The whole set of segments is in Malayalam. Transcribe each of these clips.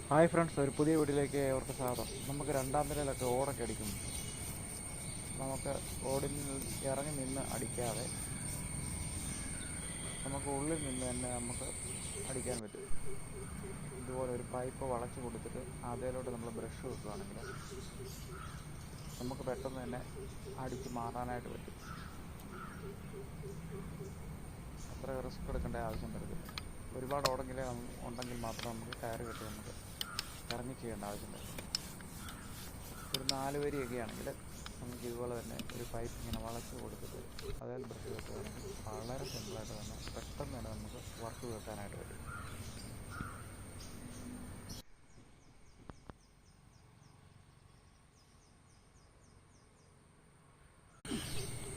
ഹായ് ഫ്രണ്ട്സ്, ഒരു പുതിയ വീഡിയോയിലേക്ക് ഏവർക്ക് സ്വാഗതം. നമുക്ക് രണ്ടാം നിലയിലൊക്കെ ഓടൊക്കെ അടിക്കും. നമുക്ക് ഓടിൽ ഇറങ്ങി നിന്ന് അടിക്കാതെ നമുക്ക് ഉള്ളിൽ നിന്ന് തന്നെ നമുക്ക് അടിക്കാൻ പറ്റും. ഇതുപോലെ ഒരു പൈപ്പ് വളച്ച് കൊടുത്തിട്ട് അതിലോട്ട് നമ്മൾ ബ്രഷ് വെക്കുകയാണെങ്കിൽ നമുക്ക് പെട്ടെന്ന് തന്നെ അടിച്ച് മാറാനായിട്ട് പറ്റും. അത്ര റിസ്ക് എടുക്കേണ്ട ആവശ്യം വരത്തില്ല. ഒരുപാട് ഉണ്ടെങ്കിൽ മാത്രം നമുക്ക് കയറ് കെട്ടി നമുക്ക് ഇറങ്ങി ചെയ്യേണ്ട ആവശ്യം വരും. ഒരു 4 വരിയൊക്കെ ആണെങ്കിൽ നമുക്ക് ഇതുപോലെ തന്നെ ഒരു പൈപ്പ് ഇങ്ങനെ വളച്ച് കൊടുത്തിട്ട് അതിൽ ബ്രഷ് വെക്കുകയാണെങ്കിൽ വളരെ സിമ്പിളായിട്ട് തന്നെ പെട്ടെന്ന് തന്നെ നമുക്ക് വർക്ക് വെക്കാനായിട്ട് പറ്റും.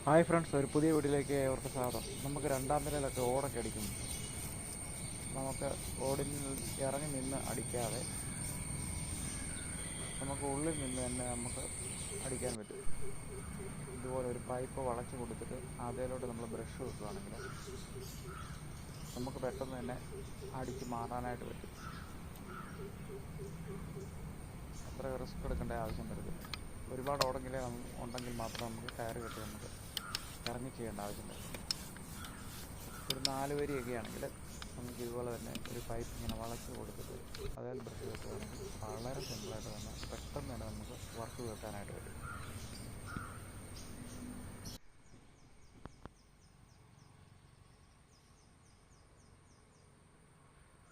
ഹായ് ഫ്രണ്ട്സ്, ഒരു പുതിയ വീഡിയോയിലേക്ക് ഏവർക്ക് സ്വാഗതം. നമുക്ക് രണ്ടാം നിലയിലൊക്കെ ഓടൊക്കെ അടിക്കും. നമുക്ക് ഓടിൽ ഇറങ്ങി നിന്ന് അടിക്കാതെ നമുക്ക് ഉള്ളിൽ നിന്ന് തന്നെ നമുക്ക് അടിക്കാൻ പറ്റും. ഇതുപോലെ ഒരു പൈപ്പ് വളച്ച് കൊടുത്തിട്ട് അതിലോട്ട് നമ്മൾ ബ്രഷ് വെക്കുകയാണെങ്കിൽ നമുക്ക് പെട്ടെന്ന് തന്നെ അടിച്ച് മാറാനായിട്ട് പറ്റും. അത്ര റിസ്ക് എടുക്കേണ്ട ആവശ്യം വരത്തില്ല. ഒരുപാട് ഉണ്ടെങ്കിൽ മാത്രം നമുക്ക് കയറ് കെട്ടി നമുക്ക് ഇറങ്ങി ചെയ്യേണ്ട ആവശ്യം വരും. ഒരു 4 വരിയൊക്കെ ആണെങ്കിൽ നമുക്ക് ഇതുപോലെ തന്നെ ഒരു പൈപ്പ് ഇങ്ങനെ വളച്ച് കൊടുത്തിട്ട് അതിൽ ബ്രഷ് വെക്കുകയാണെങ്കിൽ വളരെ സിമ്പിളായിട്ട് തന്നെ പെട്ടെന്ന് തന്നെ നമുക്ക് വർക്ക് വെക്കാനായിട്ട് പറ്റും.